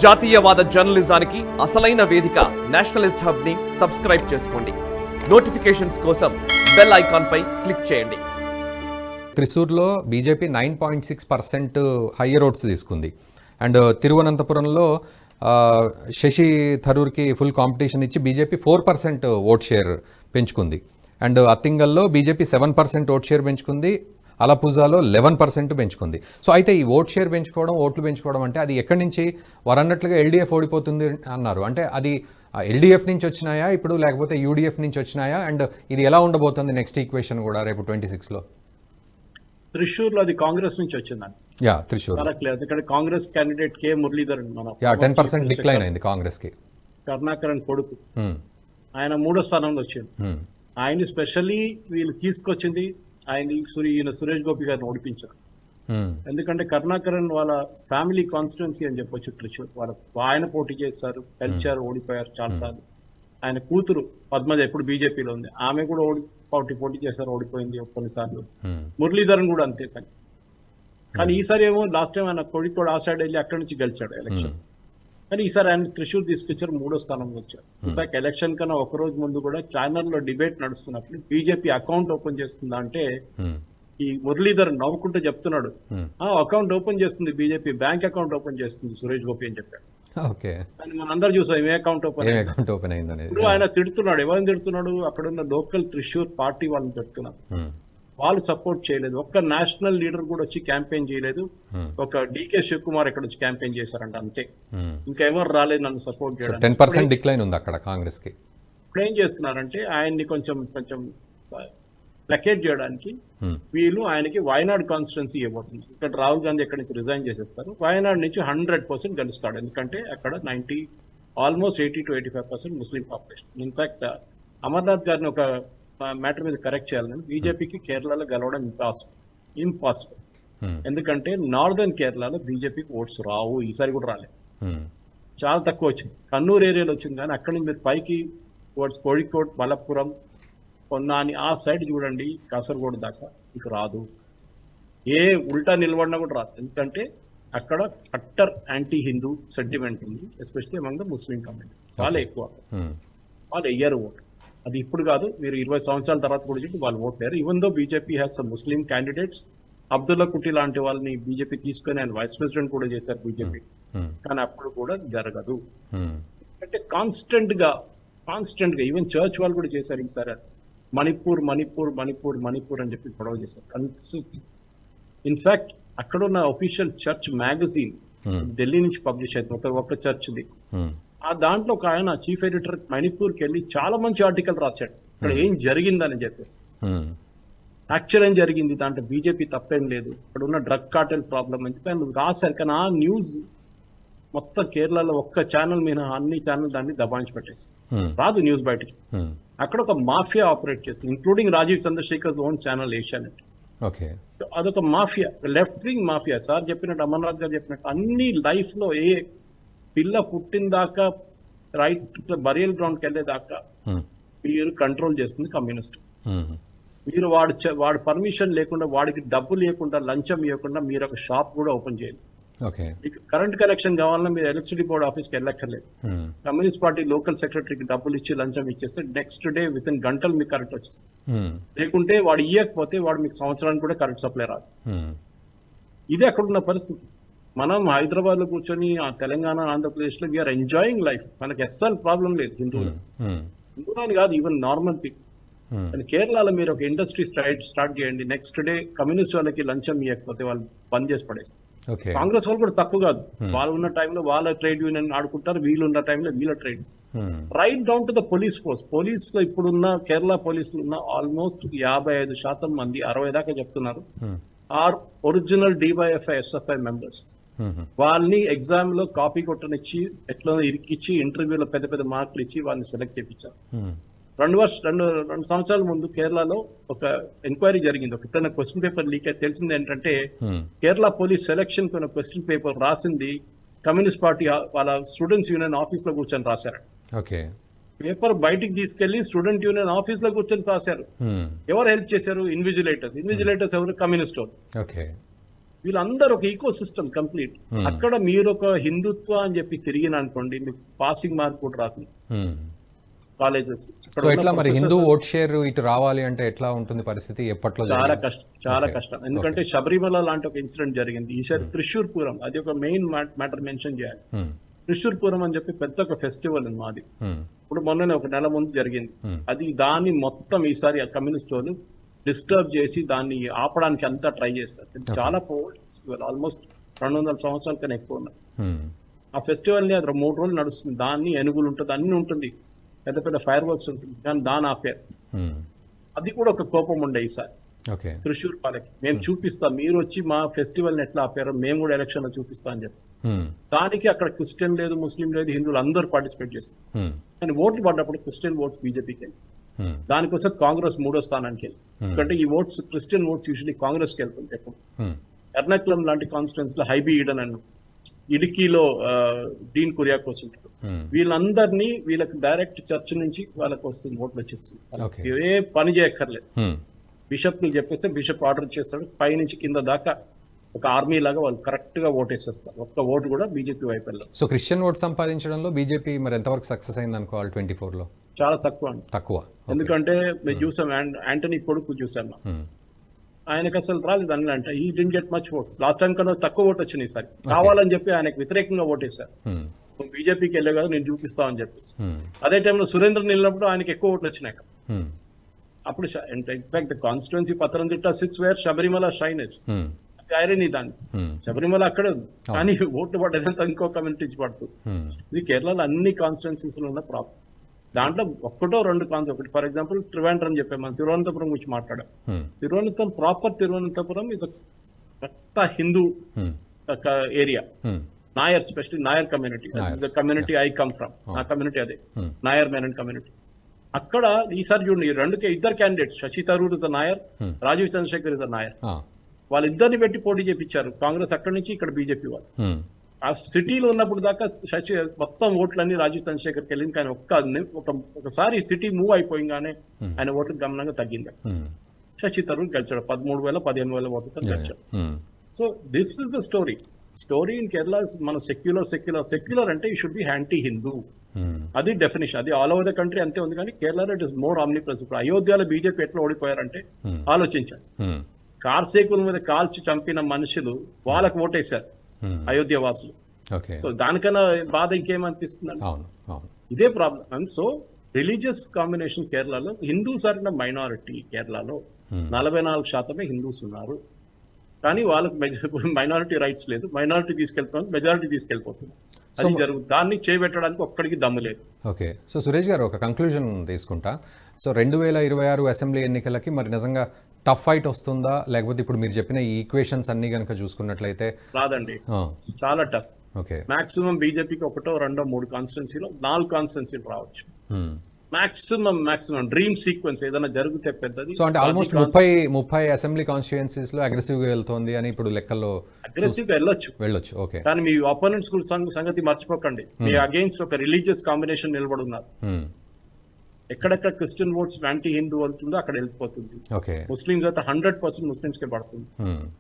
జాతీయవాద జర్నలిజానికి అసలైన వేదిక నేషనలిస్ట్ హబ్ ని సబ్స్క్రైబ్ చేసుకోండి. నోటిఫికేషన్స్ కోసం బెల్ ఐకాన్ పై క్లిక్ చేయండి. త్రిశూర్లో బీజేపీ 9.6% హయ్యర్ ఓట్స్ తీసుకుంది. అండ్ తిరువనంతపురంలో శశి థరూర్కి ఫుల్ కాంపిటీషన్ ఇచ్చి బీజేపీ 4% ఓట్ షేర్ పెంచుకుంది. అండ్ అత్తింగల్లో బీజేపీ 7% ఓట్ షేర్ పెంచుకుంది. అలపుజాలో 11% పెంచుకుంది. సో అయితే ఈ ఓట్ షేర్ పెంచుకోవడం, ఓట్లు పెంచుకోవడం అంటే అది ఎక్కడి నుంచి వారు అన్నట్లుగా ఎల్డీఎఫ్ ఓడిపోతుంది అన్నారు. అంటే అది ఎల్డీఎఫ్ నుంచి వచ్చినాయా ఇప్పుడు, లేకపోతే యూడీఎఫ్ నుంచి వచ్చినాయా? అండ్ ఇది ఎలా ఉండబోతుంది నెక్స్ట్ ఈక్వేషన్ కూడా రేపు 26లో? త్రిశూర్లో అది కాంగ్రెస్ నుంచి వచ్చిందండి. త్రిశూర్ ఇక్కడ కాంగ్రెస్ క్యాండిడేట్ కే మురళీధర్ 10% డిక్లైన్ అయింది కాంగ్రెస్ కి. కరుణాకరన్ కొడుకు ఆయన 3వ స్థానంలో వచ్చింది. ఆయన స్పెషల్లీ వీళ్ళు తీసుకొచ్చింది ఈయన సురేష్ గోపి గారిని ఓడిపించారు. ఎందుకంటే కరుణాకరన్ వాళ్ళ ఫ్యామిలీ కాన్స్టిట్యున్సీ అని చెప్పొచ్చు త్రిశూర్. ఆయన పోటీ చేస్తారు, గెలిచారు, ఓడిపోయారు చాలాసార్లు. ఆయన కూతురు పద్మజ ఎప్పుడు బీజేపీలో ఉంది, ఆమె కూడా పోటీ చేశారు, ఓడిపోయింది కొన్నిసార్లు. మురళీధరన్ కూడా అంతే సార్. కానీ ఈసారి ఏమో లాస్ట్ టైం ఆయన కోడికోడ్ ఆ సైడ్ వెళ్ళి అక్కడి నుంచి గెలిచాడు ఎలక్షన్. కానీ ఈసారి ఆయన త్రిశూర్ తీసుకొచ్చారు, 3వ స్థానంలో వచ్చారు. ఇన్ఫాక్ట్ ఎలక్షన్ కన్నా ఒక రోజు ముందు కూడా ఛానల్లో డిబేట్ నడుస్తున్నప్పుడు బీజేపీ అకౌంట్ ఓపెన్ చేస్తుందా అంటే ఈ మురళీధర్ నవ్వుకుంటూ చెప్తున్నాడు, అకౌంట్ ఓపెన్ చేస్తుంది బీజేపీ, బ్యాంక్ అకౌంట్ ఓపెన్ చేస్తుంది సురేష్ గోపి అని చెప్పాడు. మనందరూ చూసాం ఏ అకౌంట్ ఓపెన్ అయింది. ఇప్పుడు ఆయన తిడుతున్నాడు, ఎవరిని తిడుతున్నాడు? అక్కడున్న లోకల్ త్రిశూర్ పార్టీ వాళ్ళని తిడుతున్నారు. వాళ్ళు సపోర్ట్ చేయలేదు. ఒక్క నేషనల్ లీడర్ కూడా వచ్చి క్యాంపెయిన్ చేయలేదు. ఒక డీకే శివకుమార్ ఇక్కడ వచ్చి క్యాంపెయిన్ చేశారంట అంతే. ఇంకా ఎవరు రాలేదు నన్ను సపోర్ట్ చేయడానికి. 10% డిక్లైన్ ఉంది అక్కడ కాంగ్రెస్ కి. ఇప్పుడు ఏం చేస్తున్నారంటే ఆయన్ని కొంచెం ప్లకేట్ చేయడానికి వీళ్ళు ఆయనకి వయనాడ్ కాన్స్టిట్యున్సీ ఇవ్వబోతున్నారు. ఇక్కడ రాహుల్ గాంధీ ఎక్కడి నుంచి రిజైన్ చేసేస్తారు, వయనాడ్ నుంచి 100% గెలుస్తాడు. ఎందుకంటే అక్కడ almost 80 to 85% Muslim population. In fact Amarnath గారిని ఒక మ్యాటర్ మీద కరెక్ట్ చేయాలని, బీజేపీకి కేరళలో గెలవడం ఇంపాసిబుల్. ఎందుకంటే నార్దర్న్ కేరళలో బీజేపీకి ఓట్స్ రావు, ఈసారి కూడా రాలేదు, చాలా తక్కువ వచ్చింది. కన్నూరు ఏరియాలో వచ్చింది, కానీ అక్కడి నుంచి మీరు పైకి ఓట్స్ కోഴിకోడ్, మలప్పురం, పొన్నాని ఆ సైడ్ చూడండి, కాసర్గోడ్ దాకా మీకు రాదు. ఏ ఉల్టా నిలబడినా కూడా రాదు. ఎందుకంటే అక్కడ కట్టర్ యాంటీ హిందూ సెంటిమెంట్ ఉంది, especially among the Muslim community. చాలా ఎక్కువ, వాళ్ళు వెయ్యరు ఓటు. అది ఇప్పుడు కాదు, మీరు 20 సంవత్సరాల తర్వాత కూడా చెప్పి వాళ్ళు ఓట్ లేరు. Even though BJP has some Muslim candidates. Abdullah కుట్టి లాంటి వాళ్ళని బీజేపీ తీసుకొని ఆయన వైస్ ప్రెసిడెంట్ కూడా చేశారు బీజేపీ, కానీ అప్పుడు కూడా జరగదు. అంటే కాన్స్టెంట్ గా ఈవెన్ చర్చ్ వాళ్ళు కూడా చేశారు. ఈసారి మణిపూర్ అని చెప్పి గొడవ చేశారు. ఇన్ఫాక్ట్ అక్కడున్న ఒఫీషియల్ చర్చ్ మ్యాగజైన్ ఢిల్లీ నుంచి పబ్లిష్ అయింది ఒక చర్చ్ది. ఆ దాంట్లో ఒక ఆయన చీఫ్ ఎడిటర్ మణిపూర్కి వెళ్ళి చాలా మంచి ఆర్టికల్ రాశాడు, ఇక్కడ ఏం జరిగిందని చెప్పేసి. యాక్చువల్ ఏం జరిగింది, దాంట్లో బీజేపీ తప్పేం లేదు, ఇక్కడ ఉన్న డ్రగ్ కార్టెల్ ప్రాబ్లం అని చెప్పి ఆయన రాశారు. కానీ ఆ న్యూస్ మొత్తం కేరళలో ఒక్క ఛానల్ మీద అన్ని ఛానల్ దాన్ని దబాయించి పెట్టేసి రాదు న్యూస్ బయటికి. అక్కడ ఒక మాఫియా ఆపరేట్ చేస్తుంది, including Rajeev Chandrasekhar own channel Asianet. అదొక mafia, left wing mafia. Sir చెప్పినట్టు, అమర్నాథ్ గారు చెప్పినట్టు, అన్ని లైఫ్ లో ఏ పిల్ల పుట్టిన దాకా రైట్ బరియల్ గ్రౌండ్కి వెళ్ళేదాకా మీరు కంట్రోల్ చేస్తుంది కమ్యూనిస్ట్. మీరు వాడు పర్మిషన్ లేకుండా, వాడికి డబ్బు లేకుండా, లంచం ఇవ్వకుండా మీరు ఒక షాప్ కూడా ఓపెన్ చేయాలి. మీకు కరెంట్ కనెక్షన్ కావాలన్నా మీరు ఎలక్ట్రిసిటీ బోర్డు ఆఫీస్కి వెళ్ళక్కర్లేదు. కమ్యూనిస్ట్ పార్టీ లోకల్ సెక్రటరీకి డబ్బులు ఇచ్చి లంచం ఇచ్చేస్తే నెక్స్ట్ డే విత్ ఇన్ గంటలు మీకు కరెంట్ వచ్చేస్తుంది. లేకుంటే వాడు ఇవ్వకపోతే వాడు మీకు సంవత్సరానికి కూడా కరెంట్ సప్లై రాదు. ఇదే అక్కడ ఉన్న పరిస్థితి. మనం హైదరాబాద్ లో కూర్చొని తెలంగాణ, ఆంధ్రప్రదేశ్ లో వీఆర్ ఎంజాయింగ్ లైఫ్, మనకి అస్సలు ప్రాబ్లం లేదు హిందువులు అని కాదు, ఈవెన్ నార్మల్ పీపుల్. కానీ కేరళలో మీరు ఒక ఇండస్ట్రీ స్టార్ట్ చేయండి, నెక్స్ట్ డే కమ్యూనిస్ట్ వాళ్ళకి లంచం ఇవ్వకపోతే వాళ్ళు బంద్ చేసి పడేస్తారు. కాంగ్రెస్ వాళ్ళు కూడా తక్కువ కాదు, వాళ్ళు ఉన్న టైంలో వాళ్ళ ట్రేడ్ యూనియన్ ఆడుకుంటారు, వీళ్ళు ఉన్న టైంలో వీళ్ళ trade. Right down to the police force. Police లో ఇప్పుడున్న కేరళ పోలీసులు ఉన్న ఆల్మోస్ట్ 55% మంది, 60 దాకా చెప్తున్నారు, are original DYFI SFI members. వాళ్ళని ఎగ్జామ్ లో కాపీ కొట్టనిచ్చి, ఎట్లా ఇరికిచ్చి, ఇంటర్వ్యూలో పెద్ద పెద్ద మార్కులు ఇచ్చి వాళ్ళని సెలెక్ట్ చేయించారు. 2 సంవత్సరాల ముందు కేరళలో ఒక ఎంక్వైరీ జరిగింది, ఒక క్వశ్చన్ పేపర్ లీక్ అయితే తెలిసింది ఏంటంటే, కేరళ పోలీస్ సెలక్షన్ కొన్ని క్వశ్చన్ పేపర్ రాసింది కమ్యూనిస్ట్ పార్టీ వాళ్ళ స్టూడెంట్స్ యూనియన్ ఆఫీస్ లో కూర్చొని రాశారు. పేపర్ బయటికి తీసుకెళ్లి స్టూడెంట్ యూనియన్ ఆఫీస్ లో కూర్చొని రాశారు. ఎవరు హెల్ప్ చేశారు? ఇన్విజిలేటర్స్ ఎవరు? కమ్యూనిస్ట్ వాళ్ళు. వీళ్ళందరూ ఒక ఈకో సిస్టమ్ కంప్లీట్. అక్కడ మీరు ఒక హిందుత్వ అని చెప్పి తిరిగిన అనుకోండి, మీకు పాసింగ్ మార్క్ కూడా రాకుండా కాలేజెస్. సో ఎట్లా మరి హిందూ ఓట్ షేర్ ఇటు రావాలి అంటే ఎట్లా ఉంటుంది పరిస్థితి? ఎప్పట్లో చాలా కష్టం. ఎందుకంటే శబరిమల లాంటి ఒక ఇన్సిడెంట్ జరిగింది. ఈసారి త్రిశూర్పురం, అది ఒక మెయిన్ మ్యాటర్ మెన్షన్ చేయాలి. త్రిశూర్పురం అని చెప్పి పెద్ద ఒక ఫెస్టివల్ ఉంది మాది. ఇప్పుడు మొన్ననే ఒక నెల ముందు జరిగింది. అది దాన్ని మొత్తం ఈసారి కమ్యూనిస్ట్ వాళ్ళు డిస్టర్బ్ చేసి దాన్ని ఆపడానికి అంతా ట్రై చేస్తారు. చాలా ఫెస్టివల్, ఆల్మోస్ట్ 200 సంవత్సరాల కన్నా ఎక్కువ ఉన్నాయి. ఆ ఫెస్టివల్ ని అది 3 రోజులు నడుస్తుంది. దాన్ని ఏనుగులు ఉంటుంది, అన్ని ఉంటుంది, పెద్ద పెద్ద ఫైర్ వర్క్స్ ఉంటుంది, కానీ దాన్ని ఆపారు. అది కూడా ఒక కోపం ఉండే ఈసారి త్రిశూర్ పాలకి. మేము చూపిస్తాం, మీరు వచ్చి మా ఫెస్టివల్ ని ఎట్లా ఆపారో మేము కూడా ఎలక్షన్ లో చూపిస్తాం అని చెప్పి. దానికి అక్కడ క్రిస్టియన్ లేదు, ముస్లిం లేదు, హిందువులు అందరూ పార్టిసిపేట్ చేస్తారు. కానీ ఓట్లు పడ్డప్పుడు క్రిస్టియన్ ఓట్స్ బీజేపీకి వెళ్ళి, దానికోసం కాంగ్రెస్ 3వ స్థానానికి వెళ్ళి. ఎందుకంటే ఈ votes, Christian votes usually Congress కి వెళ్తుంది ఎప్పుడు. ఎర్నాకులం లాంటి కాన్స్టిట్యున్సీ లో హైబీ ఈడన్ అని, ఇడికిలో డీన్ కురియాకోస్ ఉంటాడు. వీళ్ళందరినీ వీళ్ళకి డైరెక్ట్ చర్చ్ నుంచి వాళ్ళకి వస్తుంది, ఓట్లు వచ్చేస్తుంది. ఏ పని చేయక్కర్లేదు. బిషప్ ని చెప్పేస్తే బిషప్ ఆర్డర్ చేస్తాడు, పై నుంచి కింద దాకా ఒక ఆర్మీ లాగా వాళ్ళు కరెక్ట్ గా ఓటేసేస్తారు. ఒక్క ఓటు కూడా బీజేపీ వైపు వెళ్ళదు. సో క్రిస్టియన్ ఓట్ సంపాదించడంలో బీజేపీ మరి ఎంతవరకు సక్సెస్ అయింది అనుకోవాలి 24 లో? చాలా తక్కువ. ఎందుకంటే మేము చూసాం, యాంటనీ కొడుకు చూసాం, ఆయనకు అసలు రాలేదు అన్ని. అంటే ఈ didn't get much votes. Last time కన్నా తక్కువ ఓటు వచ్చినాయి ఈసారి. కావాలని చెప్పి ఆయనకు వ్యతిరేకంగా ఓటేశారు. నువ్వు బీజేపీకి వెళ్ళే కదా, నేను చూపిస్తావు అని చెప్పేసి. అదే టైంలో సురేంద్రన్ వెళ్ళినప్పుడు ఆయనకి ఎక్కువ ఓట్లు వచ్చినాయి. అప్పుడు in fact the constituency Pathanamthitta sits where Sabarimala shines. Irony దాన్ని, శబరిమల అక్కడే ఉంది, కానీ ఓట్లు పడ్డదంతా ఇంకో కమ్యూనిటీ పడుతుంది. ఇది కేరళలో అన్ని కాన్స్టిట్యుయెన్సీస్ లో ఉన్న ప్రాబ్లం. దాంట్లో ఒక్కటో 2 ఒకటి ఫర్ ఎగ్జాంపుల్ ట్రివాండ్రం అని చెప్పాం, మనం తిరువనంతపురం గురించి మాట్లాడాం. తిరువనంతపురం ఇస్ పెద్ద Hindu area. Nair, specially Nair community, the community I come from, ఆ కమ్యూనిటీ అదే నాయర్ మెనన్ కమ్యూనిటీ. అక్కడ ఈసారి చూడండి, ఇద్దరు candidates, Shashi Tharoor is the Nair, Rajeev Chandrasekhar is the Nair. వాళ్ళిద్దరిని పెట్టి పోటీ చేపించారు కాంగ్రెస్ అక్కడి నుంచి, ఇక్కడ బీజేపీ వాళ్ళు. ఆ సిటీలో ఉన్నప్పుడు దాకా శశి మొత్తం ఓట్లన్నీ రాజీవ్ చంద్రశేఖర్కి వెళ్ళింది. కానీ ఒకసారి సిటీ మూవ్ అయిపోయింగానే ఆయన ఓట్లకు గమనంగా తగ్గింది. శశి థరూర్ గెలిచాడు, 13,000 15,000 ఓట్లతో గెలిచాడు. So this is the story in Kerala. మన సెక్యులర్ అంటే you should be anti Hindu, అది డెఫినేషన్. అది ఆల్ ఓవర్ ద కంట్రీ అంతే ఉంది, కానీ కేరళలో ఇట్ ఇస్ మోర్ ఆమ్నిప్రెస్. ఇప్పుడు అయోధ్యలో బీజేపీ ఎట్లా ఓడిపోయారంటే ఆలోచించారు. కార్సేకుల మీద కాల్చి చంపిన మనుషులు వాళ్ళకు ఓటేశారు అయోధ్య వాసులు. సో దానికన్నా బాధ ఇంకేమనిపిస్తుంది? ఇదే problem. And so religious combination కేరళలో, హిందూస్ ఆర్ మైనారిటీ. కేరళలో 44% హిందూస్ ఉన్నారు, కానీ వాళ్ళకి మైనారిటీ రైట్స్ లేదు. మైనారిటీ తీసుకెళ్తున్నాం, మెజారిటీ తీసుకెళ్ళిపోతుంది. అది జరుగుతుంది. దాన్ని చేపెట్టడానికి ఒక్కడికి దమ్ము లేదు. ఓకే, సో సురేష్ గారు ఒక కంక్లూజన్ తీసుకుంటా. సో 2026 అసెంబ్లీ ఎన్నికలకి మరి నిజంగా టఫ్ ఫైట్ వస్తుందా, లేకపోతే ఇప్పుడు మీరు చెప్పిన ఈ ఈక్వేషన్స్ అన్ని కనుక చూసుకున్నట్లయితే? రాదండి, చాలా టఫ్. ఓకే, మాక్సిమం బీజేపీకి 1, 2, 3 కాన్స్టిట్యున్సీలో 4 కాన్స్టిట్యున్సీలు రావచ్చు. మాక్సిమం డ్రీమ్ సీక్వెన్స్ ఏదైనా జరిగితే పెద్దది. సో అంటే ఆల్మోస్ట్ 30 అసెంబ్లీ కాన్స్టిట్యుయెన్సీస్ లో అగ్రెసివ్ గా వెళ్తోంది అని ఇప్పుడు లెక్కల్లో. అగ్రెసివ్ గా వెళ్ళొచ్చు. ఓకే, కానీ మీ అపోనెంట్స్ సంగతి మర్చిపోకండి. మీ అగైన్స్ ఒక రిలీజియస్ కాంబినేషన్ నిలబడున్నారు. ఎక్కడెక్కడ క్రిస్టియన్ ఓట్స్ యాంటీ హిందూ వెళ్తుందో అక్కడ వెళ్ళిపోతుంది. ముస్లింస్ అయితే 100% ముస్లింస్ కే పడుతుంది.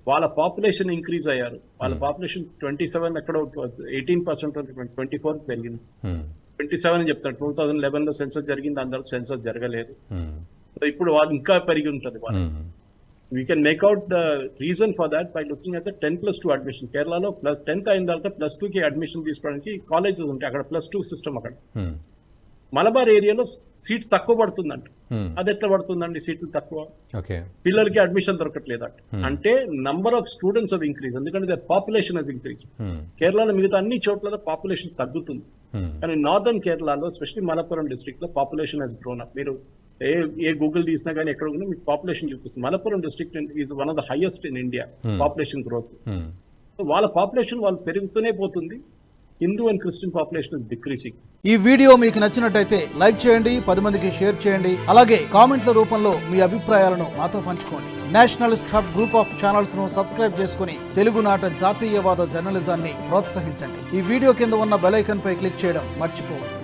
వాళ్ళ పాపులేషన్ ఇంక్రీజ్ అయ్యారు. వాళ్ళ పాపులేషన్ 27 ఎక్కడ 18% 24 పెరిగింది. 27 అని చెప్తారు. 2011 లో సెన్సస్ జరిగింది, దాని తర్వాత సెన్సస్ జరగలేదు. సో ఇప్పుడు వాళ్ళు ఇంకా పెరిగి ఉంటుంది. We can make out the reason for that by looking at the 10+2 admission. కేరళలో 10th అయిన తర్వాత +2 కి అడ్మిషన్ తీసుకోవడానికి కాలేజెస్ ఉంటాయి. అక్కడ +2 సిస్టమ్. అక్కడ మలబార్ ఏరియాలో సీట్స్ తక్కువ పడుతుందంట. అది ఎట్లా పడుతుందండి సీట్లు తక్కువ? పిల్లలకి అడ్మిషన్ దొరకట్లేదు అంటే number of students of increase, ఎందుకంటే దర్ పాపులేషన్ హెస్ ఇంక్రీజ్. కేరళలో మిగతా అన్ని చోట్ల పాపులేషన్ తగ్గుతుంది, కానీ నార్దర్న్ కేరళలో ఎస్పెషల్లీ మలప్పురం డిస్ట్రిక్ట్ లో పాపులేషన్ హెస్ గ్రోన్ అప్. మీరు ఏ గూగుల్ తీసినా కానీ ఎక్కడ ఉన్నా మీకు పాపులేషన్ చూపిస్తుంది. Malappuram district is one of the highest in India population growth. వాళ్ళ పాపులేషన్ వాళ్ళు పెరుగుతూనే పోతుంది. Hindu and Christian population is decreasing. ఈ వీడియో మీకు నచ్చినట్టయితే లైక్ చేయండి, 10 మందికి షేర్ చేయండి. అలాగే కామెంట్ల రూపంలో మీ అభిప్రాయాలను మాతో పంచుకోండి. Nationalist hub group of channels ను సబ్స్క్రైబ్ చేసుకుని తెలుగునాట జాతీయవాద జర్నలిజాన్ని ప్రోత్సహించండి. ఈ వీడియో కింద ఉన్న బెల్ ఐకాన్ పై క్లిక్ చేయడం మర్చిపోవద్దు.